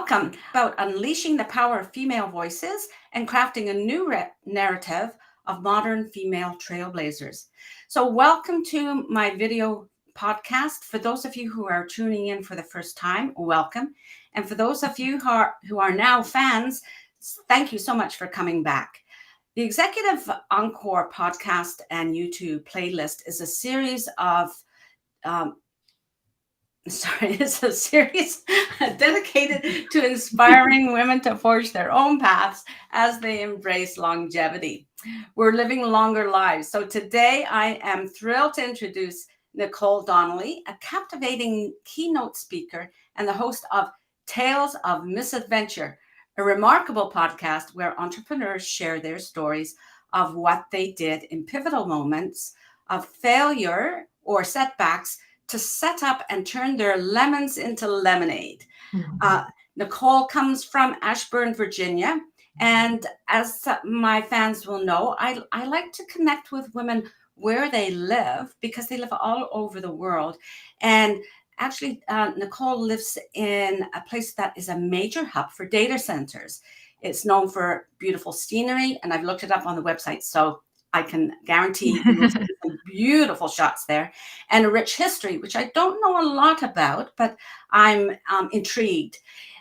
welcome about unleashing the power of female voices and crafting a new narrative of modern female trailblazers. So welcome to my video podcast. For those of you who are tuning in for the first time, welcome. And for those of you who are now fans, thank you so much for coming back. The Executive Encore podcast and YouTube playlist is a series of it's a series dedicated to inspiring women to forge their own paths as they embrace longevity. We're living longer lives. So today I am thrilled to introduce Nicole Donnelly, a captivating keynote speaker and the host of Tales of Misadventure, a remarkable podcast where entrepreneurs share their stories of what they did in pivotal moments of failure or setbacks to set up and turn their lemons into lemonade. Nicole comes from Ashburn, Virginia. And as my fans will know, I like to connect with women where they live because they live all over the world. And actually, Nicole lives in a place that is a major hub for data centers. It's known for beautiful scenery, and I've looked it up on the website, so I can guarantee you will see some beautiful shots there, and a rich history, which I don't know a lot about, but I'm intrigued.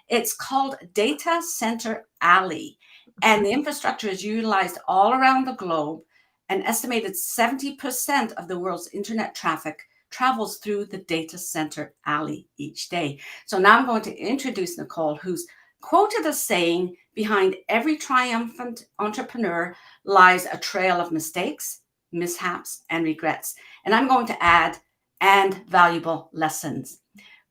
It's called Data Center Alley, and the infrastructure is utilized all around the globe. An estimated 70% of the world's internet traffic travels through the Data Center Alley each day. So now I'm going to introduce Nicole, who's quoted as saying, behind every triumphant entrepreneur lies a trail of mistakes, mishaps, and regrets. And I'm going to add, and valuable lessons.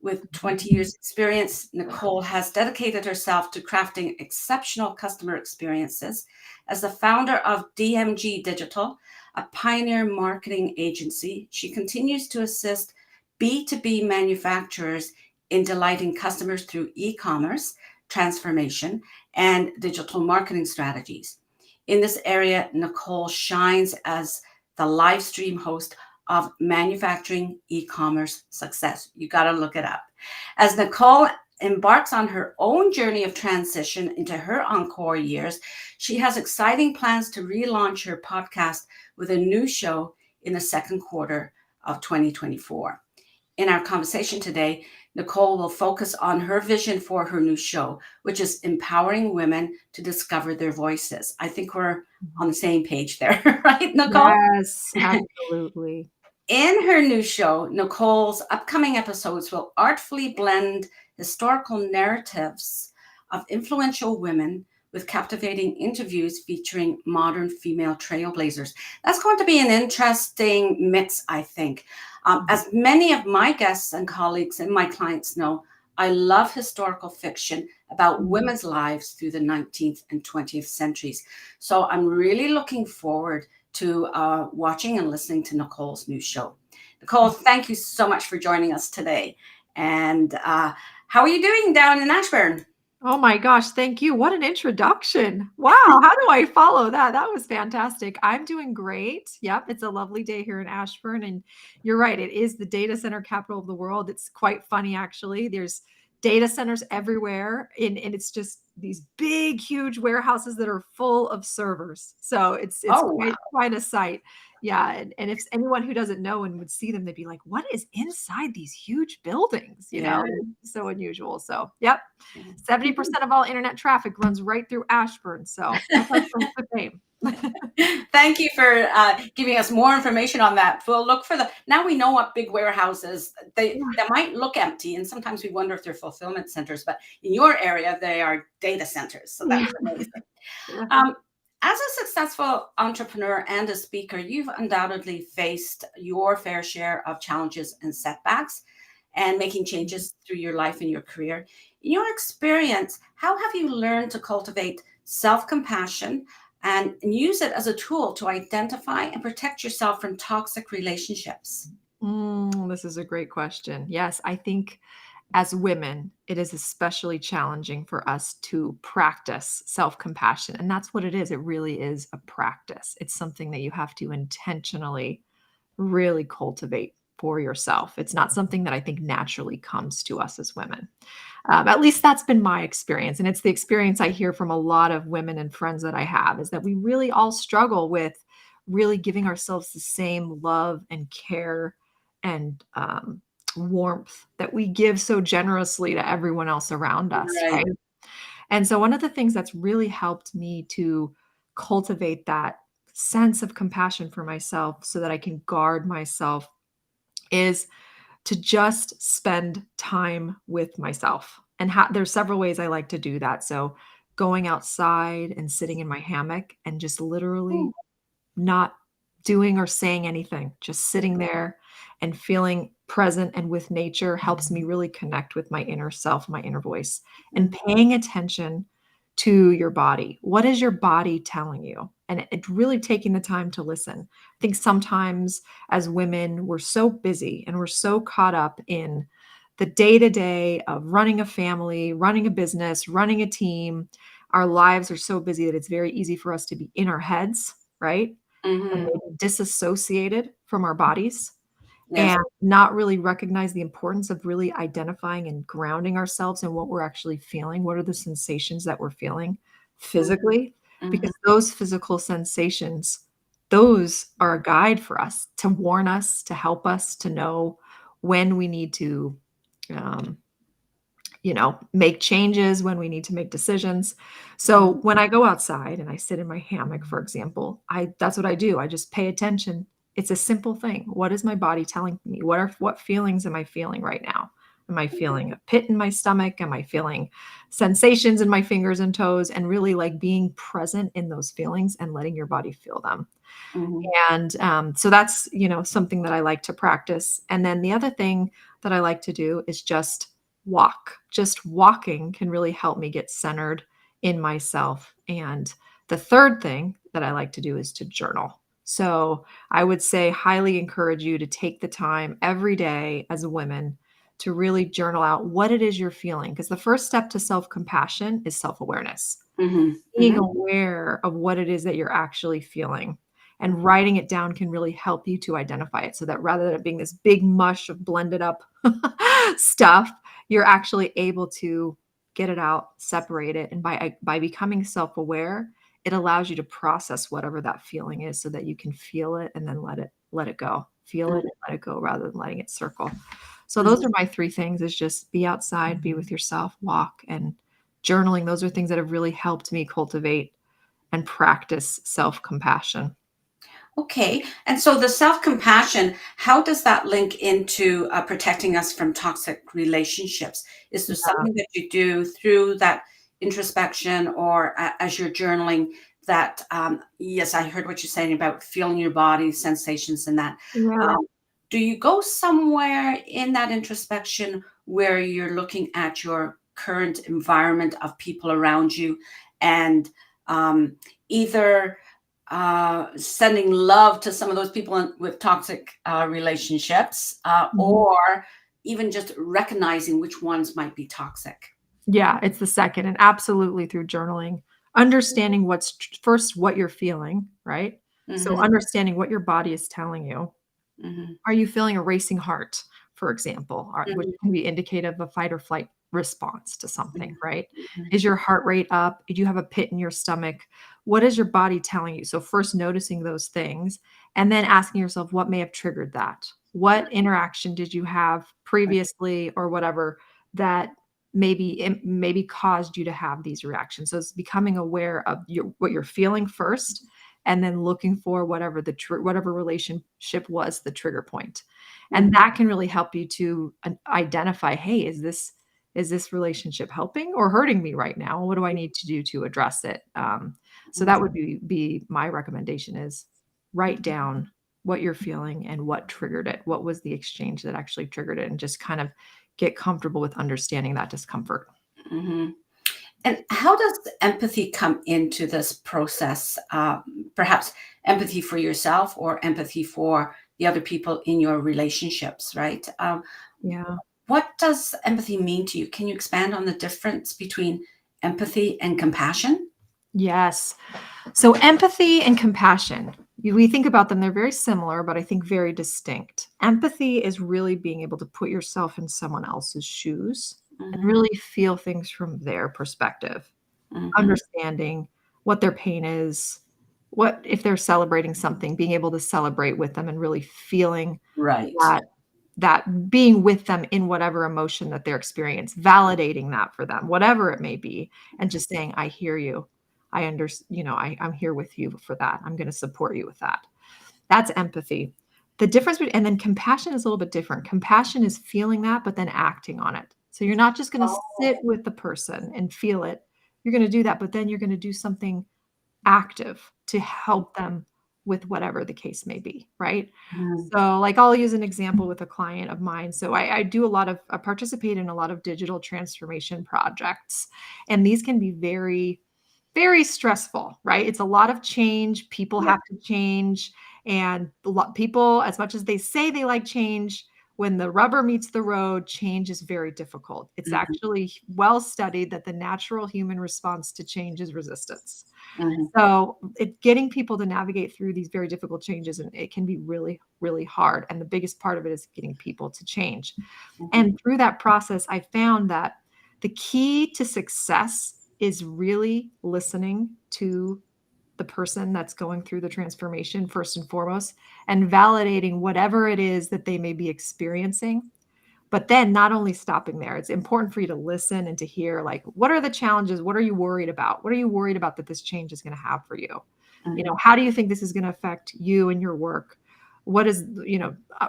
With 20 years experience, Nicole has dedicated herself to crafting exceptional customer experiences. As the founder of DMG Digital, a pioneer marketing agency, she continues to assist B2B manufacturers in delighting customers through e-commerce, transformation, and digital marketing strategies. In this area, Nicole shines as the live stream host of Manufacturing E-commerce Success. You got to look it up. As Nicole embarks on her own journey of transition into her encore years, she has exciting plans to relaunch her podcast with a new show in the second quarter of 2024. In our conversation today, Nicole will focus on her vision for her new show, which is empowering women to discover their voices. I think we're on the same page there, right, Nicole? Yes, absolutely. In her new show, Nicole's upcoming episodes will artfully blend historical narratives of influential women with captivating interviews featuring modern female trailblazers. That's going to be an interesting mix, I think. As many of my guests and colleagues and my clients know, I love historical fiction about women's lives through the 19th and 20th centuries. So I'm really looking forward to watching and listening to Nicole's new show. Nicole, thank you so much for joining us today. And how are you doing down in Ashburn? Oh my gosh, thank you. What an introduction. Wow, how do I follow that? That was fantastic. I'm doing great. Yep, it's a lovely day here in Ashburn. And you're right, it is the data center capital of the world. It's quite funny, actually. There's data centers everywhere, and it's just these big, huge warehouses that are full of servers. So it's quite a sight. Yeah. And if anyone who doesn't know and would see them, they'd be like, what is inside these huge buildings? You know, it's so unusual. So, yep. 70% of all internet traffic runs right through Ashburn. So that's our claim to fame. Thank you for giving us more information on that. We'll look for now we know what big warehouses, they might look empty, and sometimes we wonder if they're fulfillment centers, but in your area, they are data centers. So that's amazing. As a successful entrepreneur and a speaker, you've undoubtedly faced your fair share of challenges and setbacks and making changes through your life and your career. In your experience, how have you learned to cultivate self-compassion and use it as a tool to identify and protect yourself from toxic relationships? This is a great question. Yes, I think as women, it is especially challenging for us to practice self-compassion. And that's what it is. It really is a practice. It's something that you have to intentionally really cultivate. for yourself. It's not something that I think naturally comes to us as women. At least that's been my experience. And it's the experience I hear from a lot of women and friends that I have, is that we really all struggle with really giving ourselves the same love and care and warmth that we give so generously to everyone else around us, Right. right? And so one of the things that's really helped me to cultivate that sense of compassion for myself so that I can guard myself is to just spend time with myself. And there's several ways I like to do that. So going outside and sitting in my hammock and just literally not doing or saying anything, just sitting there and feeling present and with nature helps me really connect with my inner self, my inner voice, and Mhm. paying attention to your body. What is your body telling you? And it really taking the time to listen. I think sometimes as women, we're so busy and we're so caught up in the day to day of running a family, running a business, running a team. Our lives are so busy that it's very easy for us to be in our heads, right? And Mhm. maybe disassociated from our bodies Yes. and not really recognize the importance of really identifying and grounding ourselves in what we're actually feeling. What are the sensations that we're feeling Mhm. physically? Mhm. Because those physical sensations, those are a guide for us to warn us, to help us to know when we need to um, make changes, when we need to make decisions. So Mhm. when I go outside and I sit in my hammock, for example, that's what I do. I just pay attention. It's a simple thing. What is my body telling me? What feelings am I feeling right now? Am I feeling a pit in my stomach? Am I feeling sensations in my fingers and toes? And really like being present in those feelings and letting your body feel them. Mhm. And so that's, something that I like to practice. And then the other thing that I like to do is just walk. Just walking can really help me get centered in myself. And the third thing that I like to do is to journal. So I would say highly encourage you to take the time every day as a woman to really journal out what it is you're feeling. Because the first step to self compassion is self awareness, Mhm. being Mhm. aware of what it is that you're actually feeling, and writing it down can really help you to identify it so that rather than it being this big mush of blended up stuff, you're actually able to get it out, separate it, and by becoming self-aware, it allows you to process whatever that feeling is so that you can feel it and then let it go. Feel it Mhm. and let it go rather than letting it circle. So Mhm. those are my 3 things, is just be outside, be with yourself, walk, and journaling. Those are things that have really helped me cultivate and practice self-compassion. Okay. And so the self-compassion, how does that link into protecting us from toxic relationships? Is there Yeah. something that you do through that introspection or as you're journaling that, yes, I heard what you're saying about feeling your body, sensations and that. Yeah. Um, do you go somewhere in that introspection where you're looking at your current environment of people around you and um, either sending love to some of those people with toxic relationships, Mhm. or even just recognizing which ones might be toxic. Yeah, it's the second, and absolutely through journaling, understanding first what you're feeling, right? So Hmm. understanding what your body is telling you. Hmm. Are you feeling a racing heart, for example, which Hmm. can be indicative of a fight or flight response to something, right? Hmm. Is your heart rate up? Do you have a pit in your stomach? What is your body telling you? So, first noticing those things and then asking yourself what may have triggered that. What interaction did you have previously or whatever that maybe caused you to have these reactions? So, it's becoming aware of what you're feeling first and then looking for whatever relationship was the trigger point. And Hmm. that can really help you to identify, "Hey, is this relationship helping or hurting me right now? What do I need to do to address it?" So that would be my recommendation, is write down what you're feeling and what triggered it. What was the exchange that actually triggered it? And just kind of get comfortable with understanding that discomfort. Hmm. And how does empathy come into this process? Perhaps empathy for yourself or empathy for the other people in your relationships, right? Yeah. What does empathy mean to you? Can you expand on the difference between empathy and compassion? Yes. So empathy and compassion. We think about them, they're very similar, but I think very distinct. Empathy is really being able to put yourself in someone else's shoes and Mhm, really feel things from their perspective, mhm. understanding what their pain is, what if they're celebrating something, being able to celebrate with them and really feeling Right. that being with them in whatever emotion that they're experiencing, validating that for them, whatever it may be, and just saying, "I hear you. I'm here with you for that. I'm gonna support you with that." That's empathy. The difference between and then compassion is a little bit different. Compassion is feeling that, but then acting on it. So you're not just gonna Oh. sit with the person and feel it. You're gonna do that, but then you're gonna do something active to help them with whatever the case may be, right? Mhm. So, like, I'll use an example with a client of mine. So, I do a lot of I participate in a lot of digital transformation projects, and these can be very, very stressful, right? It's a lot of change. People Yeah. have to change, and a lot people, as much as they say they like change, when the rubber meets the road, change is very difficult. It's Mhm, actually well studied that the natural human response to change is resistance. mhm, So, getting people to navigate through these very difficult changes, and it can be really, really hard. And the biggest part of it is getting people to change. mhm. And through that process, I found that the key to success is really listening to the person that's going through the transformation first and foremost, and validating whatever it is that they may be experiencing, but then not only stopping there, it's important for you to listen and to hear, like, what are the challenges? What are you worried about? What are you worried about that this change is going to have for you? Mhm, How do you think this is going to affect you and your work? What is,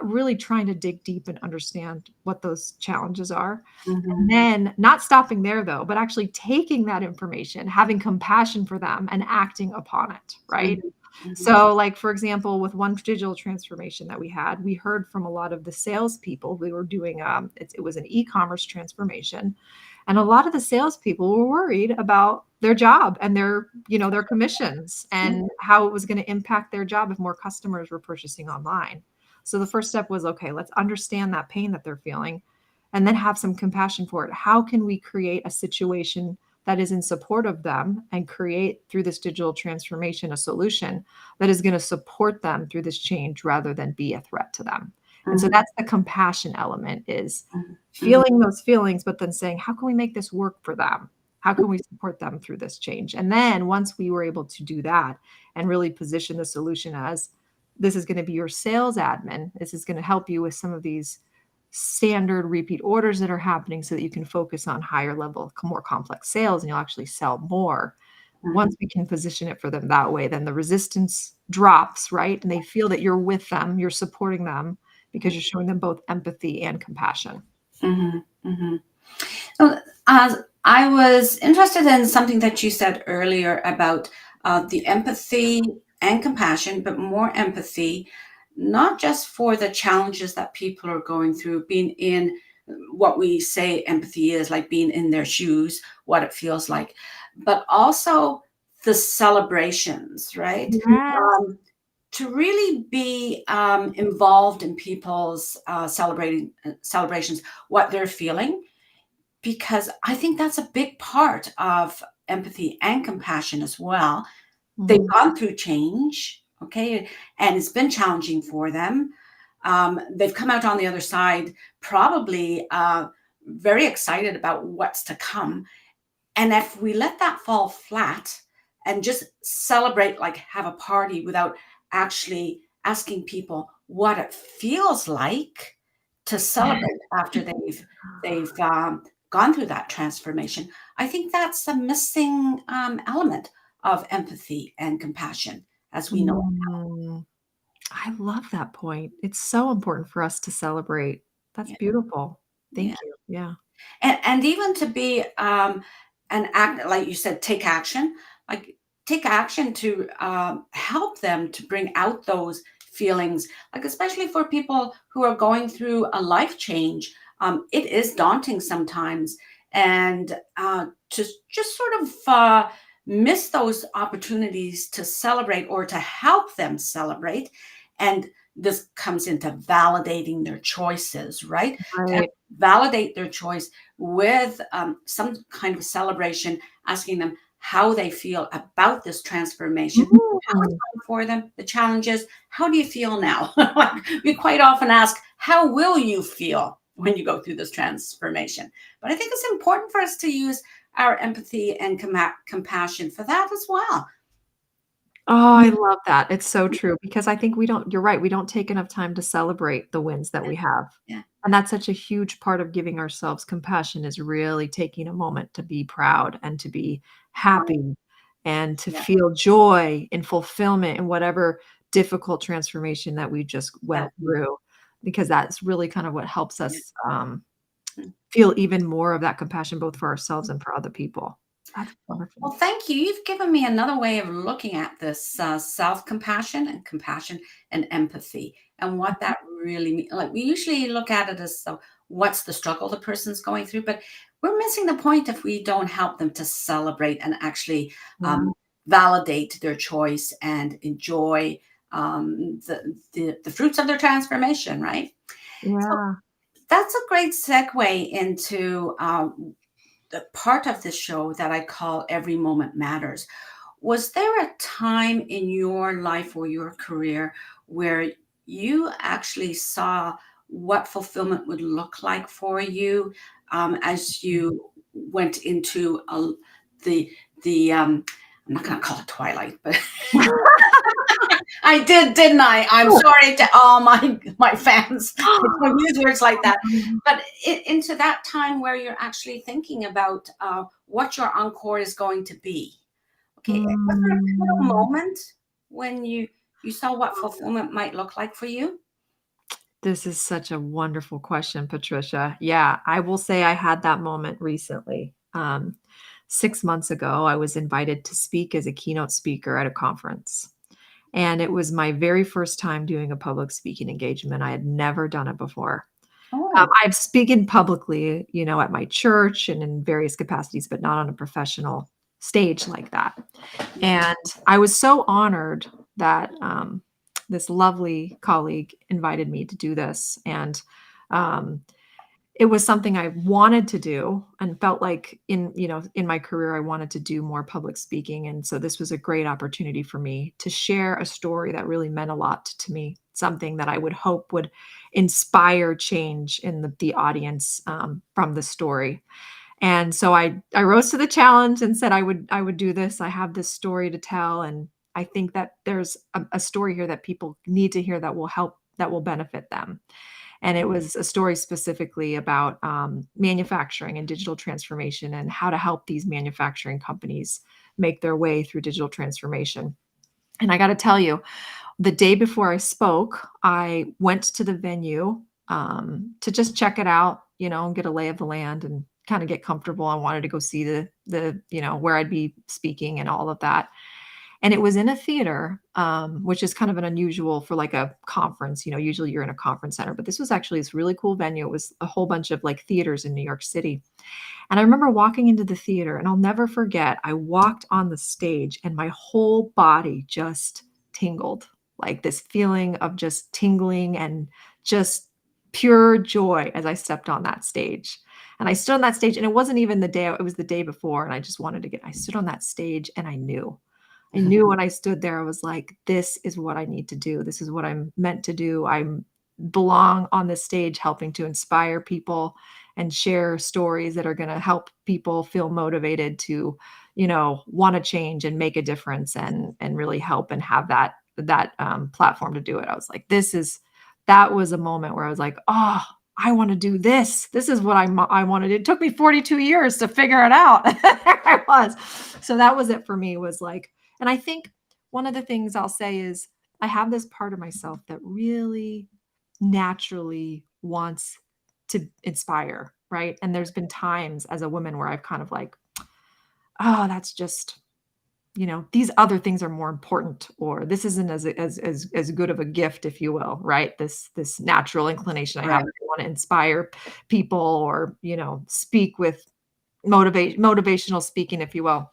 really trying to dig deep and understand what those challenges are. And mhm, then not stopping there though, but actually taking that information, having compassion for them and acting upon it, right? mhm, mhm, So, like, for example, with one digital transformation that we had, we heard from a lot of the salespeople. We were doing it was an e-commerce transformation, and a lot of the salespeople were worried about their job and their commissions yeah, and how it was going to impact their job if more customers were purchasing online. So the first step was, okay, let's understand that pain that they're feeling, and then have some compassion for it. How can we create a situation that is in support of them and create through this digital transformation a solution that is going to support them through this change rather than be a threat to them. And so mhm, that's the compassion element, is mhm, mhm, feeling those feelings, but then saying, how can we make this work for them? How can we support them through this change? And then once we were able to do that and really position the solution as, this is going to be your sales admin, this is going to help you with some of these standard repeat orders that are happening so that you can focus on higher level, more complex sales, and you'll actually sell more. mhm, Once we can position it for them that way, then the resistance drops, right? And they feel that you're with them, you're supporting them because you're showing them both empathy and compassion. mhm, mhm. So, I was interested in something that you said earlier about the empathy and compassion, but more empathy, not just for the challenges that people are going through, being in what we say empathy is, like being in their shoes, what it feels like, but also the celebrations, right? Yes. Um, to really be involved in people's celebrations, what they're feeling, because I think that's a big part of empathy and compassion as well. They've Mhm. gone through change, okay, and it's been challenging for them. They've come out on the other side probably very excited about what's to come. And if we let that fall flat and just celebrate, like have a party without actually asking people what it feels like to celebrate after they've gone through that transformation, I think that's a missing element of empathy and compassion as we know Mm. I love that point. It's so important for us to celebrate. That's it. beautiful. Yeah, Thank you. Yeah. and even to be an act, like you said, take action, like take action to help them to bring out those feelings, like especially for people who are going through a life change. It is daunting sometimes, and to just sort of miss those opportunities to celebrate or to help them celebrate. And this comes into validating their choices, right? To Right. validate their choice with some kind of celebration, asking them, how they feel about this transformation, how it's Mm. going for them, the challenges. How do you feel now? Like, we quite often ask, how will you feel when you go through this transformation? But I think it's important for us to use our empathy and compassion for that as well. Oh, I love that. It's so true because I think we don't you're right, we don't take enough time to celebrate the wins that Yeah, we have. yeah, And that's such a huge part of giving ourselves compassion is really taking a moment to be proud and to be right, happy and to yeah, feel joy and fulfillment in whatever difficult transformation that we just went definitely. through, because that's really kind of what helps Yeah. us, Mm. feel even more of that compassion both for ourselves and for other people. That's wonderful. Well, thank you. You've given me another way of looking at this self-compassion and compassion and empathy and what that really means. Like, we usually look at it as, so what's the struggle the person's going through, but we're missing the point if we don't help them to celebrate and actually Yeah. validate their choice and enjoy the fruits of their transformation, right? So Yeah. that's a great segue into the part of the show that I call Every Moment Matters. Was there a time in your life or your career where you actually saw what fulfillment would look like for you as you went into the the I'm not going to call it twilight, but I did, didn't I? I'm sorry to all my fans. I don't use words like that. But into that time where you're actually thinking about what your encore is going to be. Okay, was there a pivotal Mm. moment when you saw what fulfillment might look like for you? This is such a wonderful question, Patricia. Yeah, I will say I had that moment recently. 6 months ago, I was invited to speak as a keynote speaker at a conference, and it was my very first time doing a public speaking engagement. I had never done it before. Oh, I've spoken publicly, at my church and in various capacities, but not on a professional stage like that. And I was so honored that this lovely colleague invited me to do this. And um, it was something I wanted to do and felt like in my career, I wanted to do more public speaking. And so this was a great opportunity for me to share a story that really meant a lot to me, something that I would hope would inspire change in the audience from the story. And so I rose to the challenge and said I would do this. I have this story to tell, and I think that there's a story here that people need to hear that will benefit them. And it was a story specifically about manufacturing and digital transformation and how to help these manufacturing companies make their way through digital transformation. And I got to tell you, the day before I spoke, I went to the venue to just check it out, and get a lay of the land and kind of get comfortable. I wanted to go see the where I'd be speaking and all of that. And it was in a theater, which is kind of an unusual for like a conference. Usually you're in a conference center, but this was actually this really cool venue. It was a whole bunch of like theaters in New York City. And I remember walking into the theater, and I'll never forget, I walked on the stage and my whole body just tingled, like this feeling of just tingling and just pure joy as I stepped on that stage. And I stood on that stage, and it wasn't even the day, it was the day before. And I stood on that stage and I knew when I stood there, I was like, this is what I need to do. This is what I'm meant to do. I belong on this stage helping to inspire people and share stories that are going to help people feel motivated to, want to change and make a difference and really help and have that platform to do it. I was like, that was a moment where I was like, oh, I want to do this. This is what I wanted. It took me 42 years to figure it out. There I was. So that was it for me, was like, and I think one of the things I'll say is I have this part of myself that really naturally wants to inspire, right? And there's been times as a woman where I've kind of like, oh, that's just, these other things are more important, or this isn't as good of a gift, if you will, right? This natural inclination I have, right. I want to inspire people, or speak with motivational speaking, if you will.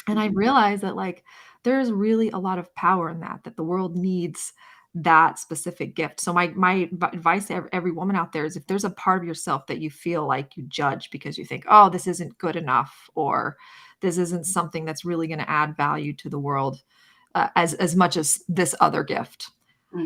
And I realized that, like, there's really a lot of power in that the world needs that specific gift. So my advice to every woman out there is, if there's a part of yourself that you feel like you judge because you think, oh, this isn't good enough, or this isn't something that's really going to add value to the world, as much as this other gift,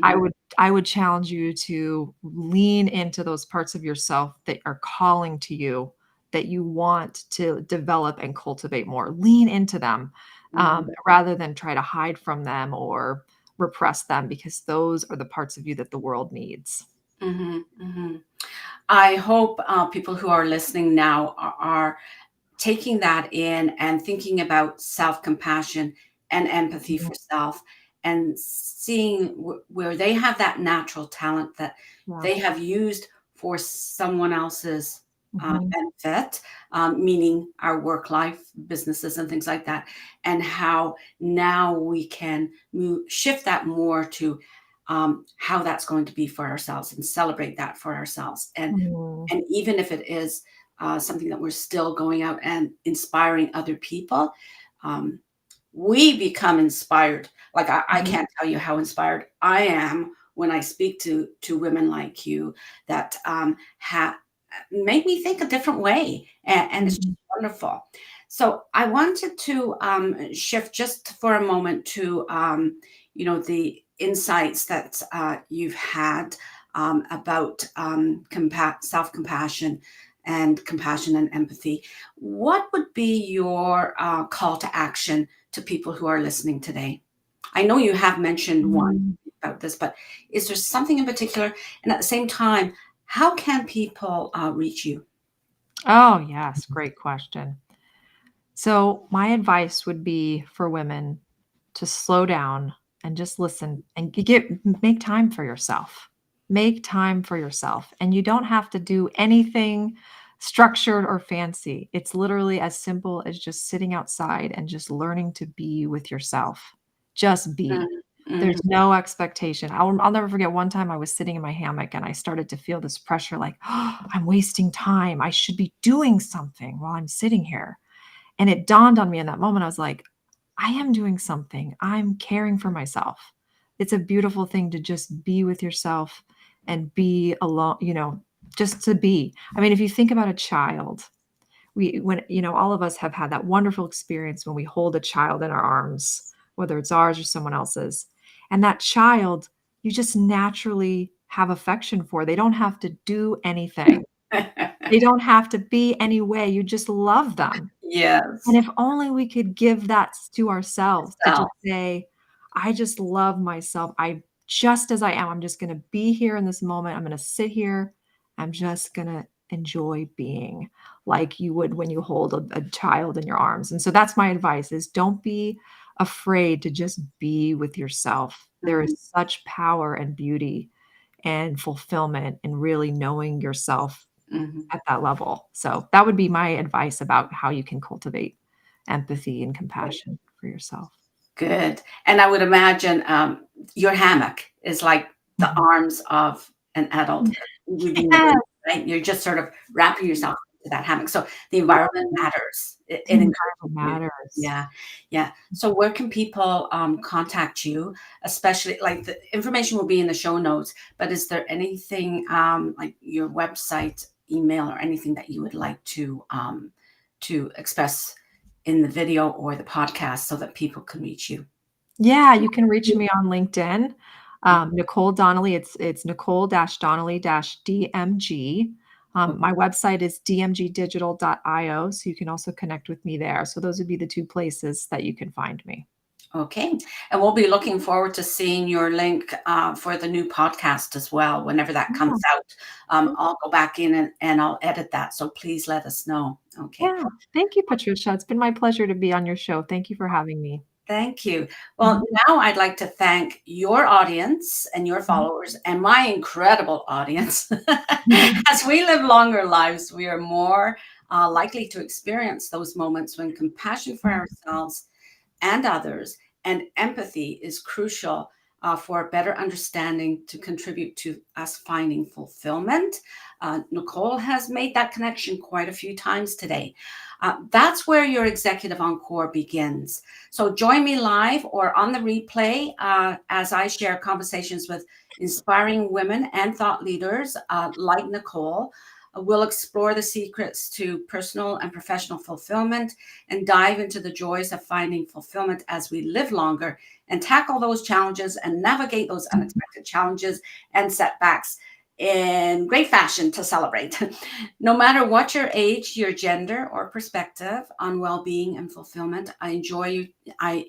I Mhm. would I would challenge you to lean into those parts of yourself that are calling to you, that you want to develop and cultivate more. Lean into them, Mhm. rather than try to hide from them or repress them, because those are the parts of you that the world needs. Mhm. Mhm. I hope people who are listening now are taking that in and thinking about self-compassion and empathy Mhm. for self, and seeing where they have that natural talent that Yeah. they have used for someone else's Mhm. benefit, meaning our work life, businesses, and things like that, and how now we can shift that more to how that's going to be for ourselves and celebrate that for ourselves. Mhm. And even if it is something that we're still going out and inspiring other people, um, we become inspired. Like I Mhm. can't tell you how inspired I am when I speak to women like you that make me think a different way, and it's just Mhm. wonderful. So I wanted to shift just for a moment to the insights that you've had about self-compassion and compassion and empathy. What would be your call to action to people who are listening today? I know you have mentioned one Mhm. about this, but is there something in particular? And at the same time, how can people reach you? Oh, yes, great question. So, my advice would be for women to slow down and just listen and make time for yourself. Make time for yourself. And you don't have to do anything structured or fancy. It's literally as simple as just sitting outside and just learning to be with yourself. Just be. Mm, mhm. There's no expectation. I'll never forget one time I was sitting in my hammock and I started to feel this pressure like, oh, I'm wasting time. I should be doing something while I'm sitting here. And it dawned on me in that moment. I was like, I am doing something. I'm caring for myself. It's a beautiful thing to just be with yourself and be alone, just to be. I mean, if you think about a child, all of us have had that wonderful experience when we hold a child in our arms, whether it's ours or someone else's. And that child, you just naturally have affection for. They don't have to do anything. They don't have to be any way. You just love them. And Yes. if only we could give that to ourselves, to Self. just say, "I just love myself. I just as I am. I'm just gonna be here in this moment. I'm gonna sit here. I'm just gonna enjoy being," like you would when you hold a child in your arms. And so that's my advice, is don't be afraid to just be with yourself. There Mhm, is such power and beauty and fulfillment in really knowing yourself mhm. at that level. So that would be my advice about how you can cultivate empathy and compassion for yourself. Good. And I would imagine your hammock is like the Mhm. arms of an adult within the Yes, room, right? You're just sort of wrapping yourself into that hammock. So the environment matters. It the encourages environment you. matters. Yeah. Yeah. So where can people contact you? Especially like the information will be in the show notes, but is there anything like your website, email, or anything that you would like to express in the video or the podcast so that people can reach you? Yeah, you can reach me on LinkedIn, Nicole Donnelly. It's Nicole-Donnelly-DMG. My website is dmgdigital.io, so you can also connect with me there. So those would be the 2 places that you can find me. Okay. And we'll be looking forward to seeing your link for the new podcast as well, whenever that comes Yeah, out. I'll go back in and I'll edit that. So please let us know. Okay. yeah. Thank you, Patricia. It's been my pleasure to be on your show. Thank you for having me. Thank you. Well, Mhm, now I'd like to thank your audience and your mhm. followers and my incredible audience. Mhm. As we live longer lives, we are more likely to experience those moments when compassion for ourselves and others and empathy is crucial for a better understanding to contribute to us finding fulfillment. Nicole has made that connection quite a few times today. That's where your executive encore begins. So join me live or on the replay as I share conversations with inspiring women and thought leaders like Nicole. We'll explore the secrets to personal and professional fulfillment and dive into the joys of finding fulfillment as we live longer and tackle those challenges and navigate those unexpected challenges and setbacks in great fashion to celebrate. No matter what your age, your gender, or perspective on well-being and fulfillment, I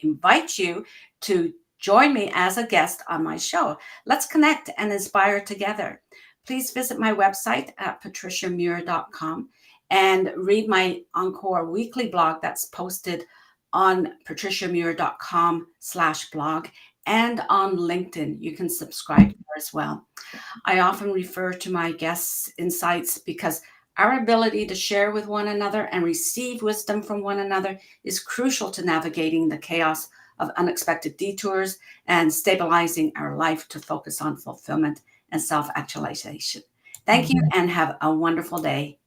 invite you to join me as a guest on my show. Let's connect and inspire together. Please visit my website at patriciamuir.com and read my Encore weekly blog that's posted on patriciamuir.com/blog and on LinkedIn. You can subscribe there as well. I often refer to my guests' insights because our ability to share with one another and receive wisdom from one another is crucial to navigating the chaos of unexpected detours and stabilizing our life to focus on fulfillment and self-actualization. Thank you and have a wonderful day.